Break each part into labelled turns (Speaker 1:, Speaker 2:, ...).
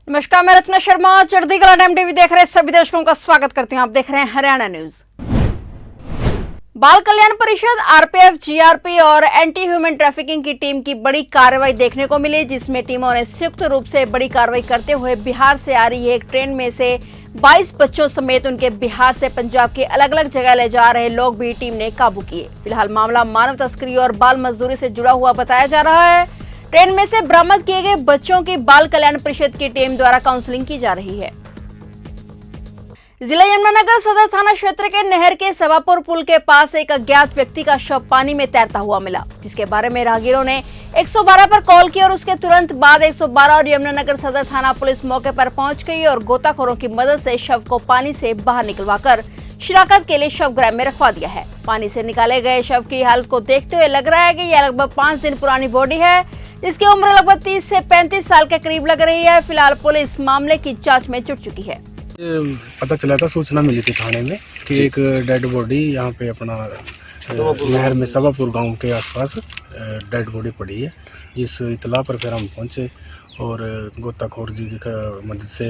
Speaker 1: नमस्कार, मैं रचना शर्मा चढ़ती कला टाइम टीवी देख रहे सभी दर्शकों का स्वागत करती हूं। आप देख रहे हैं हरियाणा न्यूज। बाल कल्याण परिषद, आरपीएफ, जीआरपी और एंटी ह्यूमन ट्रैफिकिंग की टीम की बड़ी कार्रवाई देखने को मिली, जिसमें टीमों ने संयुक्त रूप से बड़ी कार्रवाई करते हुए बिहार से आ रही एक ट्रेन में से 22 बच्चों समेत उनके बिहार से पंजाब के अलग अलग जगह ले जा रहे लोग भी टीम ने काबू किए। फिलहाल मामला मानव तस्करी और बाल मजदूरी से जुड़ा हुआ बताया जा रहा है। ट्रेन में से बरामद किए गए बच्चों की बाल कल्याण परिषद की टीम द्वारा काउंसलिंग की जा रही है। जिला यमुनानगर सदर थाना क्षेत्र के नहर के सभापुर पुल के पास एक अज्ञात व्यक्ति का शव पानी में तैरता हुआ मिला, जिसके बारे में राहगीरों ने 112 पर कॉल की और उसके तुरंत बाद 112 और यमुनानगर सदर थाना पुलिस मौके पर पहुंच गई और गोताखोरों की मदद से शव को पानी से बाहर निकलवाकर शिनाख्त के लिए शवगृह में रखवा दिया है। पानी से निकाले गए शव की हालत को देखते हुए लग रहा है कि यह लगभग 5 दिन पुरानी बॉडी है, जिसकी उम्र लगभग 30 से 35 साल के करीब लग रही है। फिलहाल पुलिस मामले की जांच में जुट चुकी है।
Speaker 2: पता चला था, सूचना मिली थी थाने में कि एक डेड बॉडी यहाँ पे अपना नहर में सभापुर गांव के आसपास डेड बॉडी पड़ी है। जिस इतला पर फिर हम पहुँचे और गोताखोर जी की मदद से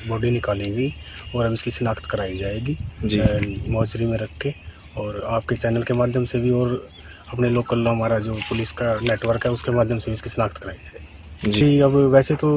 Speaker 2: बॉडी निकाली गई और अब इसकी शिनाख्त कराई जाएगी मोर्चरी में रख के, और आपके चैनल के माध्यम से भी और अपने लोकल हमारा जो पुलिस का नेटवर्क है उसके माध्यम से इसकी शिनाख्त कराई जाएगी जी। अब वैसे तो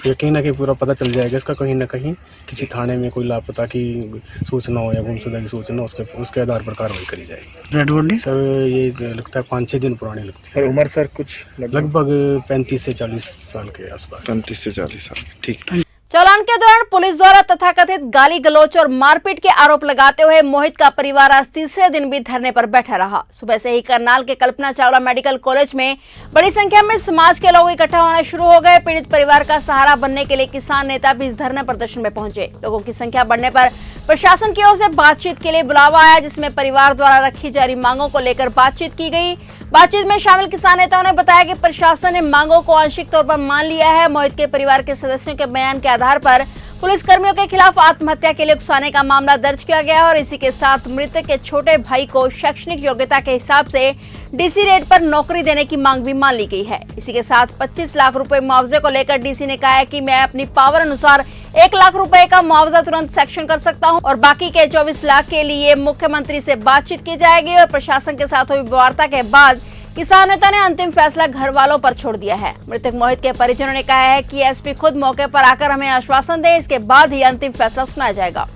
Speaker 2: यकीन है कि पूरा पता चल जाएगा इसका, कहीं ना कहीं किसी थाने में कोई लापता की सूचना हो या गुमशुदा की सूचना, उसके आधार पर कार्रवाई करी जाएगी। रेड बॉडी सर ये लगता है 5-6 दिन पुरानी लगती है।
Speaker 3: उम्र सर कुछ
Speaker 2: लगभग 35 से 40 साल के आसपास।
Speaker 3: 35 से 40 साल, ठीक।
Speaker 1: चालान के दौरान पुलिस द्वारा तथाकथित गाली गलौच और मारपीट के आरोप लगाते हुए मोहित का परिवार आज तीसरे दिन भी धरने पर बैठा रहा। सुबह से ही करनाल के कल्पना चावला मेडिकल कॉलेज में बड़ी संख्या में समाज के लोग इकट्ठा होने शुरू हो गए। पीड़ित परिवार का सहारा बनने के लिए किसान नेता भी इस धरने प्रदर्शन में पहुंचे। लोगों की संख्या बढ़ने पर प्रशासन की ओर से बातचीत के लिए बुलावा आया, जिसमें परिवार द्वारा रखी जा रही मांगों को लेकर बातचीत की गई। बातचीत में शामिल किसान नेताओं ने बताया कि प्रशासन ने मांगों को आंशिक तौर पर मान लिया है। मोहित के परिवार के सदस्यों के बयान के आधार पर पुलिस कर्मियों के खिलाफ आत्महत्या के लिए उकसाने का मामला दर्ज किया गया और इसी के साथ मृतक के छोटे भाई को शैक्षणिक योग्यता के हिसाब से डीसी रेट पर नौकरी देने की मांग भी मान ली गई है। इसी के साथ 25 लाख रुपए मुआवजे को लेकर डीसी ने कहा है कि मैं अपनी पावर अनुसार 1 लाख रुपए का मुआवजा तुरंत सेक्शन कर सकता हूं और बाकी के 24 लाख के लिए मुख्यमंत्री से बातचीत की जाएगी। और प्रशासन के साथ हुई वार्ता के बाद किसान नेता ने अंतिम फैसला घर वालों पर छोड़ दिया है। मृतक मोहित के परिजनों ने कहा है कि एसपी खुद मौके पर आकर हमें आश्वासन दे, इसके बाद ही अंतिम फैसला सुनाया जाएगा।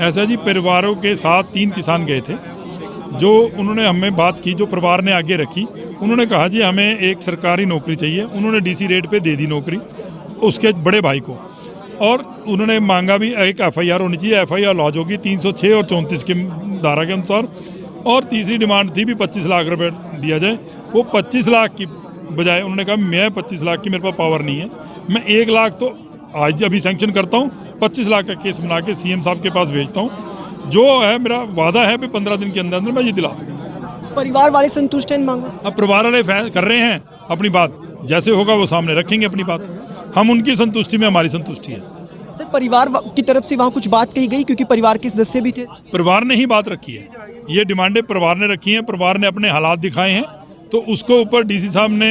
Speaker 4: ऐसा जी, परिवारों के साथ 3 किसान गए थे, जो उन्होंने हमें बात की, जो परिवार ने आगे रखी। उन्होंने कहा जी हमें एक सरकारी नौकरी चाहिए। उन्होंने डीसी रेट पे दे दी नौकरी उसके बड़े भाई को, और उन्होंने मांगा भी एक एफआईआर होनी चाहिए। एफआईआर लॉन्च होगी 306 और 34 की धारा के अनुसार। और तीसरी डिमांड थी भी 25 लाख रुपए दिया जाए। वो 25 लाख की बजाय उन्होंने कहा मैं 25 लाख की मेरे पास पावर नहीं है, मैं 1 लाख तो आज अभी सैंक्शन करता हूँ, 25 लाख का केस बना के सीएम साहब के पास भेजता हूँ। जो है मेरा वादा है भी 15 दिन के अंदर अंदर मैं ये दिला दूँगा।
Speaker 5: परिवार वाले संतुष्ट हैं इन मांगों से?
Speaker 4: अब परिवार वाले कर रहे हैं अपनी बात, जैसे होगा वो सामने रखेंगे अपनी बात। हम उनकी संतुष्टि में हमारी संतुष्टि है।
Speaker 5: सर, परिवार की तरफ से वहाँ कुछ बात कही गई, क्योंकि परिवार के सदस्य भी थे?
Speaker 4: परिवार ने ही बात रखी है, ये डिमांडें परिवार ने रखी हैं। परिवार ने अपने हालात दिखाए हैं, तो उसको ऊपर डीसी साहब ने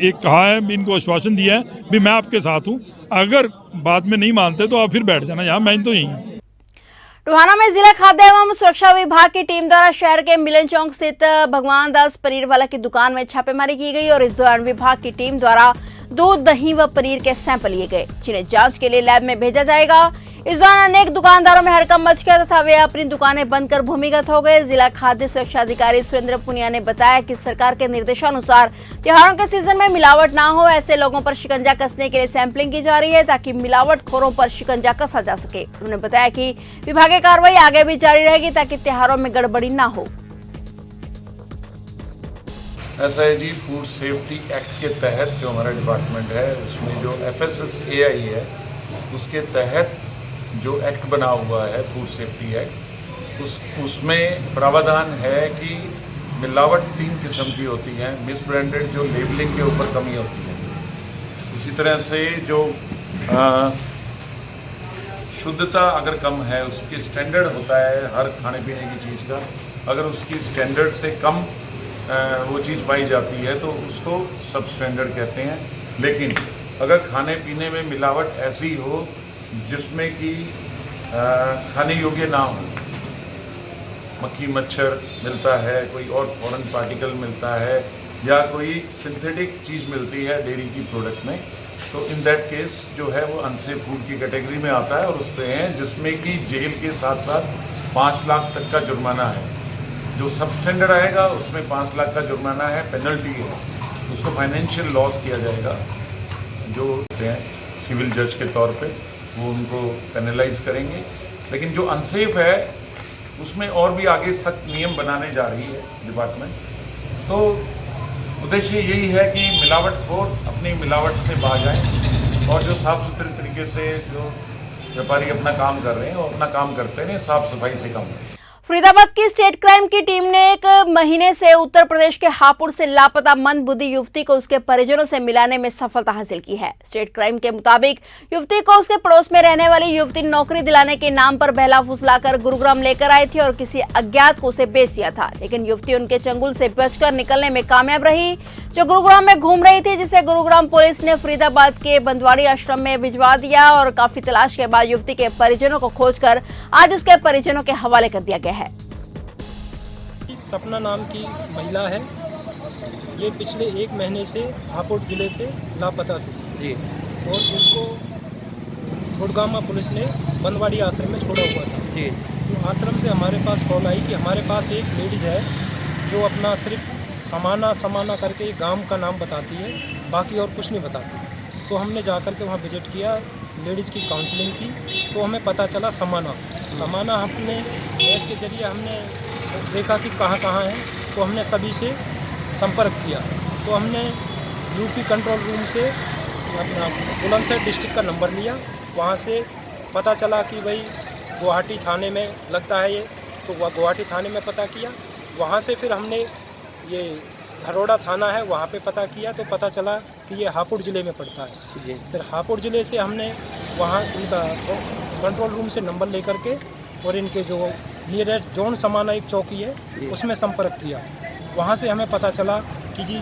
Speaker 4: एक कहा है, इनको आश्वासन दिया है भी मैं आपके साथ हूँ। अगर बाद में नहीं मानते तो आप फिर बैठ जाना, यहाँ मैं तो यही हूँ।
Speaker 1: टोहाना में जिला खाद्य एवं सुरक्षा विभाग की टीम द्वारा शहर के मिलन चौक स्थित भगवान दास पनीर वाला की दुकान में छापेमारी की गई और इस दौरान विभाग की टीम द्वारा दूध, दही व पनीर के सैंपल लिए गए, जिन्हें जांच के लिए लैब में भेजा जाएगा। इस दौरान अनेक दुकानदारों में हड़कंप मच गया तथा वे अपनी दुकानें बंद कर भूमिगत हो गए। जिला खाद्य सुरक्षा अधिकारी सुरेंद्र पुनिया ने बताया कि सरकार के निर्देशानुसार त्योहारों के सीजन में मिलावट ना हो, ऐसे लोगों पर शिकंजा कसने के लिए सैंपलिंग की जा रही है ताकि मिलावटखोरों पर शिकंजा कसा जा सके। उन्होंने बताया कि विभागीय कार्रवाई आगे भी जारी रहेगी ताकि त्योहारों में गड़बड़ी न हो।
Speaker 6: ऐसा है जी, फूड सेफ्टी एक्ट के तहत जो हमारा डिपार्टमेंट है उसमें जो FSSAI है उसके तहत जो एक्ट बना हुआ है फूड सेफ्टी एक्ट, उसमें प्रावधान है कि मिलावट 3 किस्म की होती है। मिस ब्रांडेड जो लेबलिंग के ऊपर कमी होती है, इसी तरह से जो शुद्धता अगर कम है, उसकी स्टैंडर्ड होता है हर खाने पीने की चीज़ का, अगर उसकी स्टैंडर्ड से कम वो चीज़ पाई जाती है तो उसको सब स्टैंडर्ड कहते हैं। लेकिन अगर खाने पीने में मिलावट ऐसी हो जिसमें कि खाने योग्य ना हो, मक्खी मच्छर मिलता है, कोई और फॉरेन पार्टिकल मिलता है या कोई सिंथेटिक चीज़ मिलती है डेयरी की प्रोडक्ट में, तो इन दैट केस जो है वो अनसेफ फूड की कैटेगरी में आता है और उस पे हैं जिसमें कि जेल के साथ साथ 5 लाख तक का जुर्माना है। जो सबस्टैंडर्ड आएगा उसमें 5 लाख का जुर्माना है, पेनल्टी है, उसको फाइनेंशियल लॉस किया जाएगा। जो हैं सिविल जज के तौर पे वो उनको पेनलाइज करेंगे। लेकिन जो अनसेफ है उसमें और भी आगे सख्त नियम बनाने जा रही है डिपार्टमेंट। तो उद्देश्य यही है कि मिलावटखोर अपनी मिलावट से बाज जाएं और जो साफ़ सुथरे तरीके से जो व्यापारी अपना काम कर रहे हैं और अपना काम करते हैं, साफ सफाई से काम करें।
Speaker 1: फरीदाबाद की स्टेट क्राइम की टीम ने 1 महीने से उत्तर प्रदेश के हापुड़ से लापता मंदबुद्धि युवती को उसके परिजनों से मिलाने में सफलता हासिल की है। स्टेट क्राइम के मुताबिक युवती को उसके पड़ोस में रहने वाली युवती नौकरी दिलाने के नाम पर बहला फुसलाकर गुरुग्राम लेकर आई थी और किसी अज्ञात को उसे बेच दिया था, लेकिन युवती उनके चंगुल से बचकर निकलने में कामयाब रही, जो गुरुग्राम में घूम रही थी, जिसे गुरुग्राम पुलिस ने फरीदाबाद के बंदवाड़ी आश्रम में भिजवा दिया और काफी तलाश के बाद युवती के परिजनों को खोजकर आज उसके परिजनों के हवाले कर दिया गया है।
Speaker 7: सपना नाम की महिला है, ये पिछले 1 महीने से हापुड़ जिले से लापता थी जी, और जिसको गुड़गामा पुलिस ने बंदवाड़ी आश्रम में छोड़ा हुआ था जी। तो आश्रम से हमारे पास कॉल आई कि हमारे पास एक लेडीज़ है जो अपना सिर्फ समाना करके गांव का नाम बताती है, बाकी और कुछ नहीं बताती। तो हमने जाकर के वहाँ विजिट किया, लेडीज़ की काउंसलिंग की, तो हमें पता चला समाना हमने नेट के जरिए हमने देखा कि कहाँ है, तो हमने सभी से संपर्क किया। तो हमने यूपी कंट्रोल रूम से अपना बुलंदशहर डिस्ट्रिक्ट का नंबर लिया, वहाँ से पता चला कि भाई गुवाहाटी थाने में लगता है ये, तो गुवाहाटी थाने में पता किया। वहाँ से फिर हमने ये धरोड़ा थाना है वहाँ पे पता किया, तो पता चला कि ये हापुड़ ज़िले में पड़ता है जी। फिर हापुड़ ज़िले से हमने वहाँ इनका कंट्रोल रूम से नंबर लेकर के और इनके जो नियरेस्ट जोन समाना एक चौकी है उसमें संपर्क किया। वहाँ से हमें पता चला कि जी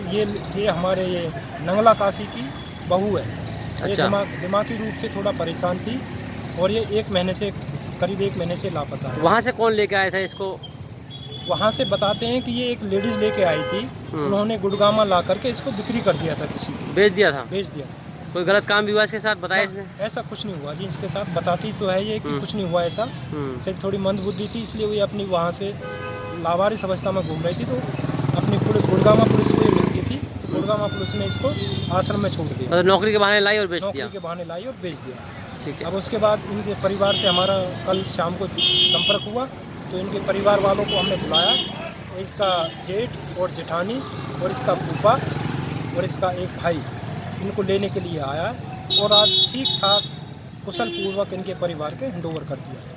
Speaker 7: ये हमारे ये नंगला काशी की बहू है। अच्छा। ये दिमागी रूप से थोड़ा परेशान थी और ये 1 महीने से करीब 1 महीने से लापता है।
Speaker 8: वहाँ से कौन लेके आया था इसको?
Speaker 7: वहाँ से बताते हैं कि ये एक लेडीज़ लेके आई थी, उन्होंने गुड़गामा ला करके इसको बिक्री कर दिया था, किसी को बेच दिया था। कोई गलत काम भी हुआ इसके साथ, बताया इसने? ऐसा कुछ नहीं हुआ जी, इसके साथ बताती तो है ये कि कुछ नहीं हुआ ऐसा, सिर्फ थोड़ी मंदबुद्धि थी, इसलिए वो अपनी वहाँ से लावारिस अवस्था में घूम रही थी। तो अपनी गुड़गामा पुलिस को ये मिलती थी, गुड़गामा पुलिस ने इसको आश्रम में छोड़ दिया।
Speaker 8: नौकरी के बहाने लाई और बेच दिया।
Speaker 7: नौकरी के बहाने लाई और बेच दिया। ठीक है। अब उसके बाद इनके परिवार से हमारा कल शाम को संपर्क हुआ, तो इनके परिवार वालों को हमने बुलाया, तो इसका जेठ और जेठानी और इसका फूफा और इसका एक भाई इनको लेने के लिए आया और आज ठीक ठाक कुशल पूर्वक इनके परिवार के हैंडओवर कर दिया।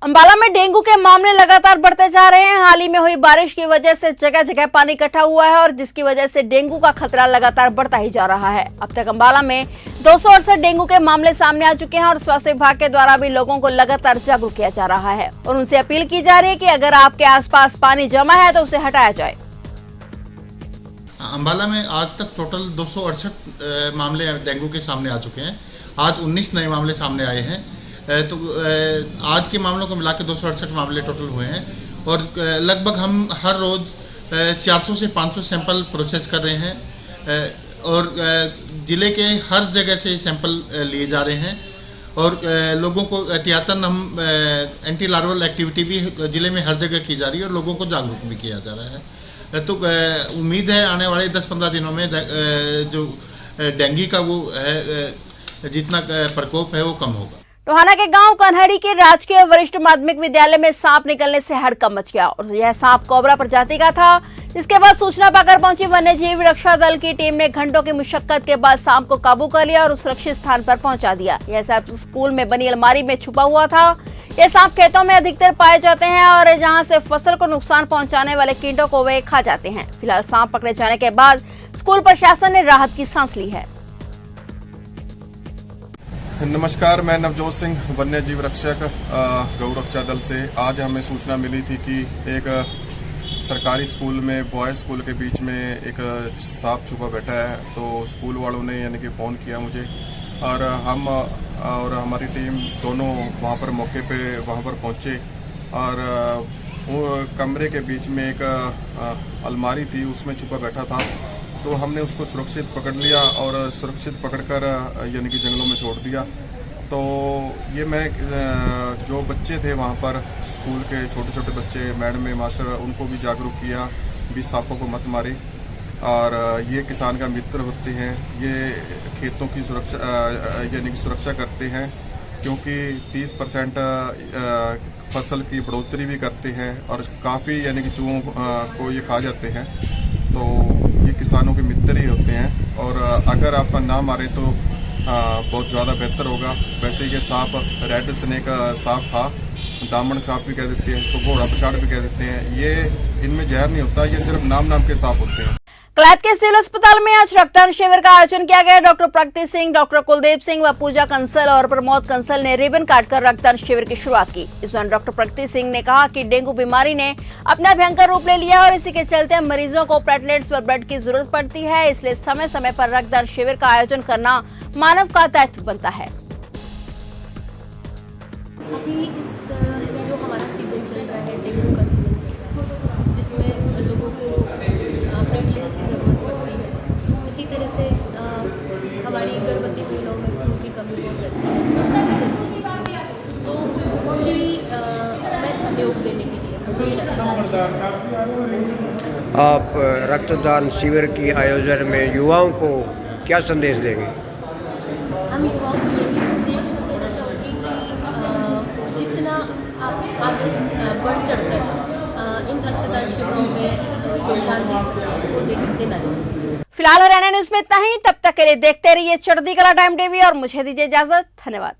Speaker 1: अंबाला में डेंगू के मामले लगातार बढ़ते जा रहे हैं। हाल ही में हुई बारिश की वजह से जगह जगह पानी इकट्ठा हुआ है और जिसकी वजह से डेंगू का खतरा लगातार बढ़ता ही जा रहा है। अब तक अंबाला में 268 डेंगू के मामले सामने आ चुके हैं और स्वास्थ्य विभाग के द्वारा भी लोगों को लगातार जागरूक किया जा रहा है और उनसे अपील की जा रही है कि अगर आपके आसपास पानी जमा है तो उसे हटाया जाए।
Speaker 9: अंबाला में आज तक टोटल 268 मामले डेंगू के सामने आ चुके हैं। आज 19 नए मामले सामने आए हैं। तो आज के मामलों को मिला के 268 मामले टोटल हुए हैं और लगभग हम हर रोज़ 400 से 500 सैंपल प्रोसेस कर रहे हैं और ज़िले के हर जगह से सैंपल लिए जा रहे हैं और लोगों को एहतियातन हम एंटी लार्वल एक्टिविटी भी ज़िले में हर जगह की जा रही है और लोगों को जागरूक भी किया जा रहा है। तो उम्मीद है आने वाले 10-15 दिनों में जो डेंगू का वो है जितना प्रकोप है वो कम होगा।
Speaker 1: टोहाना के गांव कन्हड़ी के राजकीय वरिष्ठ माध्यमिक विद्यालय में सांप निकलने से हड़कंप मच गया और यह सांप कोबरा प्रजाति का था। जिसके बाद सूचना पाकर पहुंची वन्य जीव रक्षा दल की टीम ने घंटों की मुशक्कत के बाद सांप को काबू कर लिया और सुरक्षित स्थान पर पहुंचा दिया। यह सांप स्कूल में बनी अलमारी में छुपा हुआ था। ये सांप खेतों में अधिकतर पाए जाते हैं और जहां से फसल को नुकसान पहुंचाने वाले कीटों को वे खा जाते हैं। फिलहाल सांप पकड़े जाने के बाद स्कूल प्रशासन ने राहत की सांस ली है।
Speaker 3: नमस्कार, मैं नवजोत सिंह, वन्य जीव रक्षक गौ रक्षा दल से। आज हमें सूचना मिली थी कि एक सरकारी स्कूल में बॉयज़ स्कूल के बीच में एक सांप छुपा बैठा है। तो स्कूल वालों ने यानी कि फ़ोन किया मुझे और हम और हमारी टीम दोनों वहाँ पर मौके पे वहाँ पर पहुँचे और वो कमरे के बीच में एक अलमारी थी, उसमें छुपा बैठा था। तो हमने उसको सुरक्षित पकड़ लिया और सुरक्षित पकड़कर यानी कि जंगलों में छोड़ दिया। तो ये मैं जो बच्चे थे वहाँ पर स्कूल के छोटे छोटे बच्चे, मैडम मास्टर, उनको भी जागरूक किया भी सांपों को मत मारे। और ये किसान का मित्र होते हैं, ये खेतों की सुरक्षा यानी कि सुरक्षा करते हैं, क्योंकि 30% फसल की बढ़ोतरी भी करते हैं और काफ़ी यानी कि चूहों को ये खा जाते हैं। तो ये किसानों के मित्र ही होते हैं और अगर आप ना मारें तो बहुत ज़्यादा बेहतर होगा। वैसे ये सांप रेड स्नेक सांप था, दामन सांप भी कह देते हैं इसको, घोड़ा पछाड़ भी कह देते हैं। ये इनमें जहर नहीं होता, ये सिर्फ नाम के सांप होते हैं।
Speaker 1: क्लैट के सिविल अस्पताल में आज रक्तदान शिविर का आयोजन किया गया। डॉक्टर प्रगति सिंह, डॉक्टर कुलदीप सिंह व पूजा कंसल और प्रमोद कंसल ने रिबन काटकर रक्तदान शिविर की शुरुआत की। इस दौरान डॉक्टर प्रगति सिंह ने कहा कि डेंगू बीमारी ने अपना भयंकर रूप ले लिया और इसी के चलते मरीजों को प्लेटलेट्स व ब्लड की जरूरत पड़ती है, इसलिए समय समय पर रक्तदान शिविर का आयोजन करना मानव का दायित्व बनता है।
Speaker 10: अभी इस जो हमारा सीजन चल रहा है, डेंगू का सीजन चल रहा है, जिसमें लोगों को प्लेटलेट्स की ज़रूरत पड़ रही है। इसी तरह से हमारी गर्भवती महिलाओं में खून की कमी हो जाती है, तो उसको भी मैं सहयोग देने के लिए
Speaker 11: आप रक्तदान शिविर की आयोजन में युवाओं को क्या संदेश देंगे?
Speaker 10: हम युवाओं को यही संदेश देना चाहूँगी कि जितना आप आगे बढ़ चढ़कर इन रक्तदान शिविरों में योगदान दे सकते हैं वो देना चाहिए।
Speaker 1: फिलहाल हरियाणा न्यूज में इतना ही। तब तक के लिए देखते रहिए चढ़ती कला टाइम टीवी और मुझे दीजिए इजाजत। धन्यवाद।